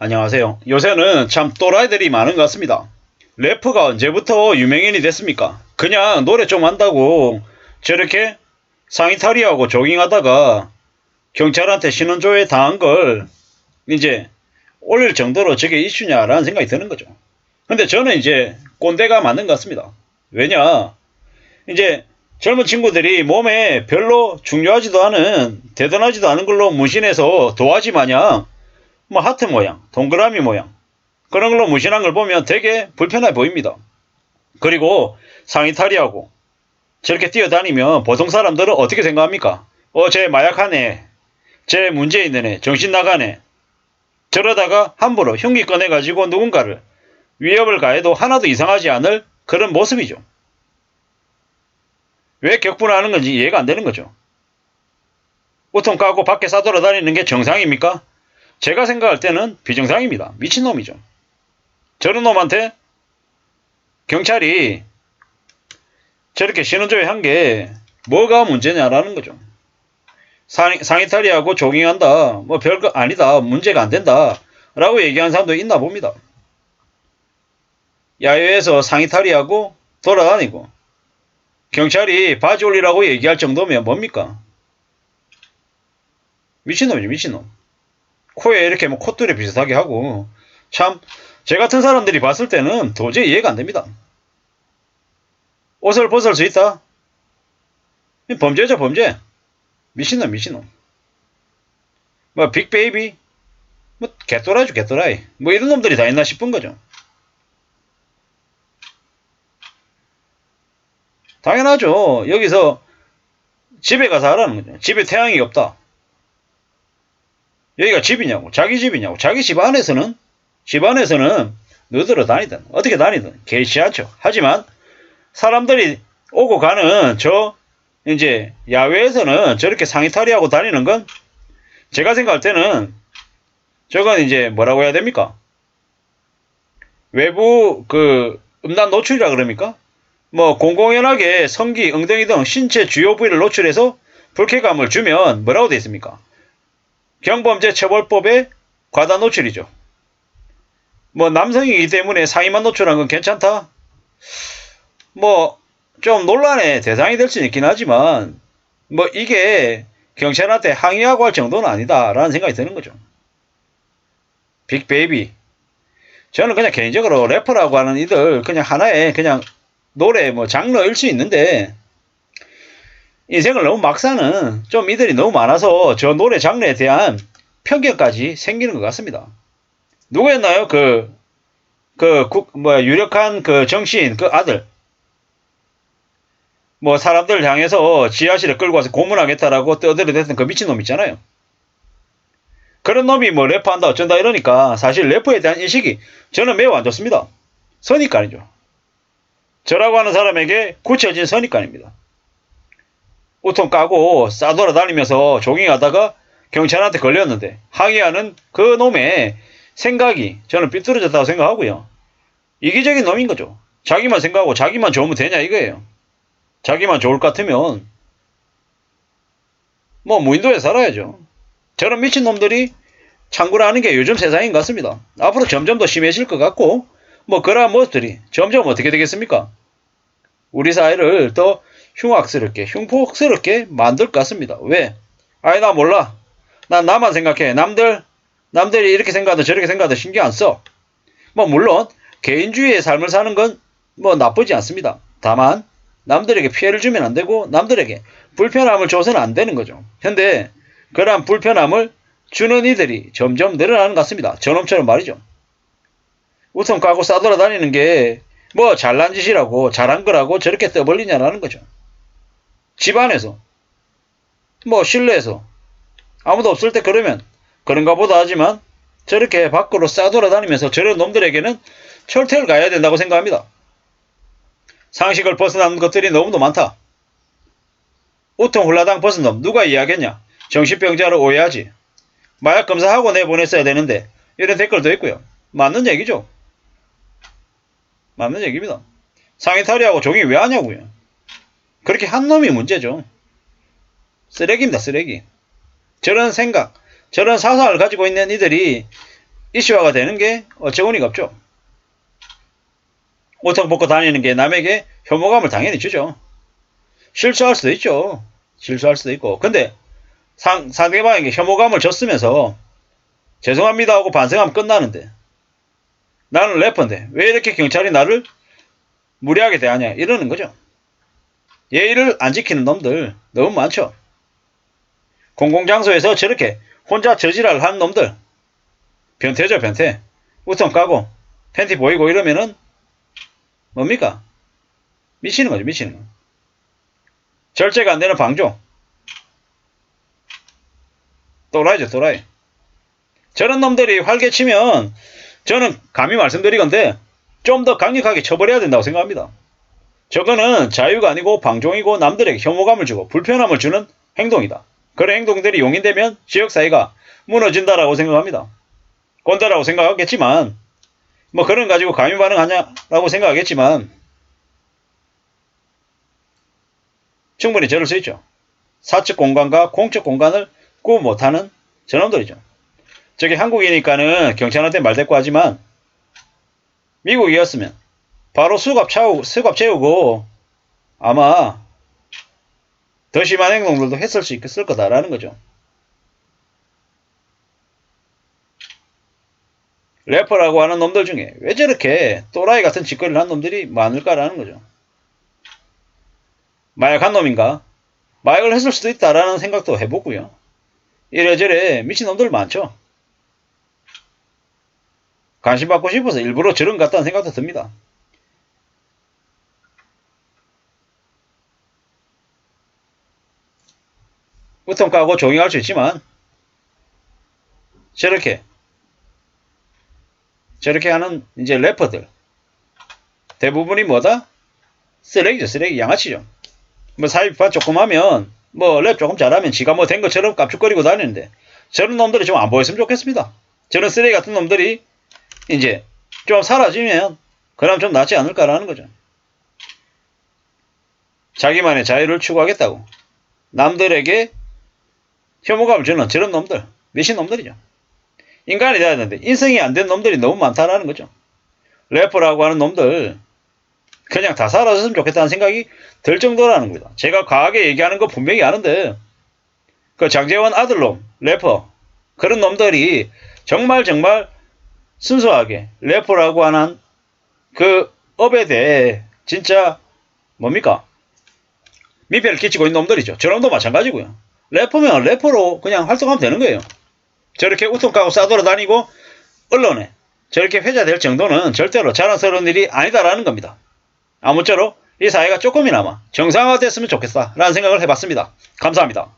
안녕하세요. 요새는 참 또라이들이 많은 것 같습니다. 래퍼가 언제부터 유명인이 됐습니까? 그냥 노래 좀 한다고 저렇게 상의 탈의하고 조깅하다가 경찰한테 신원조회 당한 걸 이제 올릴 정도로 저게 이슈냐라는 생각이 드는 거죠. 근데 저는 이제 꼰대가 맞는 것 같습니다. 왜냐? 이제 젊은 친구들이 몸에 별로 중요하지도 않은 대단하지도 않은 걸로 문신해서 도화지 마냥 뭐 하트 모양, 동그라미 모양 그런 걸로 무신한 걸 보면 되게 불편해 보입니다. 그리고 상의 탈의하고 저렇게 뛰어다니면 보통 사람들은 어떻게 생각합니까? 쟤 마약하네. 쟤 문제 있는 애. 정신 나가네. 저러다가 함부로 흉기 꺼내가지고 누군가를 위협을 가해도 하나도 이상하지 않을 그런 모습이죠. 왜 격분하는 건지 이해가 안 되는 거죠. 우통 까고 밖에 싸돌아다니는 게 정상입니까? 제가 생각할 때는 비정상입니다. 미친놈이죠. 저런 놈한테 경찰이 저렇게 신원조회 한 게 뭐가 문제냐라는 거죠. 상의 탈의하고 조깅한다. 뭐 별거 아니다. 문제가 안 된다. 라고 얘기하는 사람도 있나 봅니다. 야외에서 상의 탈의하고 돌아다니고 경찰이 바지 올리라고 얘기할 정도면 뭡니까? 미친놈이죠, 미친놈. 코에 이렇게 뭐 콧줄에 비슷하게 하고 참 제 같은 사람들이 봤을 때는 도저히 이해가 안 됩니다. 옷을 벗을 수 있다? 범죄죠, 범죄. 미친놈, 미친놈. 뭐 빅베이비? 뭐 개또라이죠, 개또라이. 뭐 이런 놈들이 다 있나 싶은 거죠. 당연하죠. 여기서 집에 가서 하라는 거죠. 집에 태양이 없다. 여기가 집이냐고, 자기 집이냐고. 자기 집 안에서는 너들어 다니든 어떻게 다니든 개시하죠. 하지만 사람들이 오고 가는 저 이제 야외에서는 저렇게 상의 탈의하고 다니는 건 제가 생각할 때는 저건 이제 뭐라고 해야 됩니까? 외부 그 음란 노출이라 그럽니까? 뭐 공공연하게 성기, 엉덩이 등 신체 주요 부위를 노출해서 불쾌감을 주면 뭐라고 되어 있습니까? 경범죄 처벌법의 과다 노출이죠. 뭐 남성이기 때문에 상의만 노출한 건 괜찮다? 뭐 좀 논란의 대상이 될 수는 있긴 하지만 뭐 이게 경찰한테 항의하고 할 정도는 아니다라는 생각이 드는 거죠. 빅베이비. 저는 그냥 개인적으로 래퍼라고 하는 이들 그냥 하나의 그냥 노래 뭐 장르일 수 있는데 인생을 너무 막 사는 좀 이들이 너무 많아서 저 노래 장르에 대한 편견까지 생기는 것 같습니다. 누구였나요? 유력한 그 정치인 그 아들. 뭐 사람들 향해서 지하실에 끌고 와서 고문하겠다라고 떠들어댔던 그 미친놈 있잖아요. 그런 놈이 뭐 래퍼한다 어쩐다 이러니까 사실 래퍼에 대한 인식이 저는 매우 안 좋습니다. 선입관이죠. 저라고 하는 사람에게 굳혀진 선입관입니다. 우통 까고 싸돌아다니면서 조깅하다가 경찰한테 걸렸는데 항의하는 그 놈의 생각이 저는 삐뚤어졌다고 생각하고요. 이기적인 놈인 거죠. 자기만 생각하고 자기만 좋으면 되냐 이거예요. 자기만 좋을 것 같으면 뭐 무인도에 살아야죠. 저런 미친놈들이 창구라 하는 게 요즘 세상인 것 같습니다. 앞으로 점점 더 심해질 것 같고 뭐 그러한 모습들이 점점 어떻게 되겠습니까? 우리 사회를 더 흉악스럽게 흉폭스럽게 만들 것 같습니다. 왜? 아이 나 몰라. 난 나만 생각해. 남들이 이렇게 생각하든 저렇게 생각하든 신경 안 써. 뭐 물론 개인주의의 삶을 사는 건 뭐 나쁘지 않습니다. 다만 남들에게 피해를 주면 안 되고 남들에게 불편함을 줘서는 안 되는 거죠. 현재 그러한 불편함을 주는 이들이 점점 늘어나는 것 같습니다. 저놈처럼 말이죠. 우선 까고 싸돌아다니는 게 뭐 잘난 짓이라고 잘한 거라고 저렇게 떠벌리냐라는 거죠. 집안에서 뭐 실내에서 아무도 없을 때 그러면 그런가 보다 하지만 저렇게 밖으로 싸돌아다니면서 저런 놈들에게는 철퇴를 가야 된다고 생각합니다. 상식을 벗어나는 것들이 너무도 많다. 우통 홀라당 벗은 놈 누가 이해하겠냐. 정신병자로 오해하지. 마약 검사하고 내보냈어야 되는데 이런 댓글도 있고요. 맞는 얘기죠. 맞는 얘기입니다. 상의 탈의하고 종이 왜 하냐고요. 그렇게 한 놈이 문제죠. 쓰레기입니다. 쓰레기. 저런 생각 저런 사상을 가지고 있는 이들이 이슈화가 되는 게 어처구니가 없죠. 옷통 벗고 다니는 게 남에게 혐오감을 당연히 주죠. 실수할 수도 있죠. 실수할 수도 있고. 근데 상대방에게 혐오감을 줬으면서 죄송합니다 하고 반성하면 끝나는데, 나는 래퍼인데 왜 이렇게 경찰이 나를 무례하게 대하냐 이러는 거죠. 예의를 안 지키는 놈들 너무 많죠. 공공장소에서 저렇게 혼자 저지랄 하는 놈들 변태죠, 변태. 우통 까고 팬티 보이고 이러면은 뭡니까? 미치는 거죠, 미치는 거. 절제가 안 되는 방종. 또라이죠, 또라이. 저런 놈들이 활개치면 저는 감히 말씀드리건데 좀 더 강력하게 처벌해야 된다고 생각합니다. 저거는 자유가 아니고 방종이고 남들에게 혐오감을 주고 불편함을 주는 행동이다. 그런 행동들이 용인되면 지역사회가 무너진다라고 생각합니다. 꼰대라고 생각하겠지만 뭐 그런 가지고 감히 반응하냐라고 생각하겠지만 충분히 저럴 수 있죠. 사적 공간과 공적 공간을 구분 못하는 저놈들이죠. 저게 한국이니까는 경찰한테 말대꾸 하지만 미국이었으면 바로 수갑 채우고 아마 더 심한 행동들도 했을 수 있을 거다라는 거죠. 래퍼라고 하는 놈들 중에 왜 저렇게 또라이 같은 짓거리를 한 놈들이 많을까라는 거죠. 마약한 놈인가? 마약을 했을 수도 있다라는 생각도 해보고요. 이래저래 미친놈들 많죠. 관심 받고 싶어서 일부러 저런 것 같다는 생각도 듭니다. 우통 까고 조용할 수 있지만 저렇게 하는 이제 래퍼들 대부분이 뭐다? 쓰레기죠, 쓰레기. 양아치죠. 뭐 사회비판 조금 하면 뭐 랩 조금 잘하면 지가 뭐 된 것처럼 깝죽거리고 다니는데 저런 놈들이 좀 안 보였으면 좋겠습니다. 저런 쓰레기 같은 놈들이 이제 좀 사라지면 그럼 좀 낫지 않을까라는 거죠. 자기만의 자유를 추구하겠다고 남들에게 혐오감을 주는 저런 놈들, 미친놈들이죠. 인간이 돼야 되는데 인성이 안 된 놈들이 너무 많다라는 거죠. 래퍼라고 하는 놈들 그냥 다 사라졌으면 좋겠다는 생각이 들 정도라는 겁니다. 제가 과하게 얘기하는 거 분명히 아는데 그 장재원 아들놈 래퍼 그런 놈들이 정말 순수하게 래퍼라고 하는 그 업에 대해 진짜 뭡니까? 미패를 끼치고 있는 놈들이죠. 저놈도 마찬가지고요. 래퍼면 래퍼로 그냥 활동하면 되는 거예요. 저렇게 우통 까고 싸돌아다니고 언론에 저렇게 회자될 정도는 절대로 자랑스러운 일이 아니다라는 겁니다. 아무쪼록 이 사회가 조금이나마 정상화됐으면 좋겠다라는 생각을 해봤습니다. 감사합니다.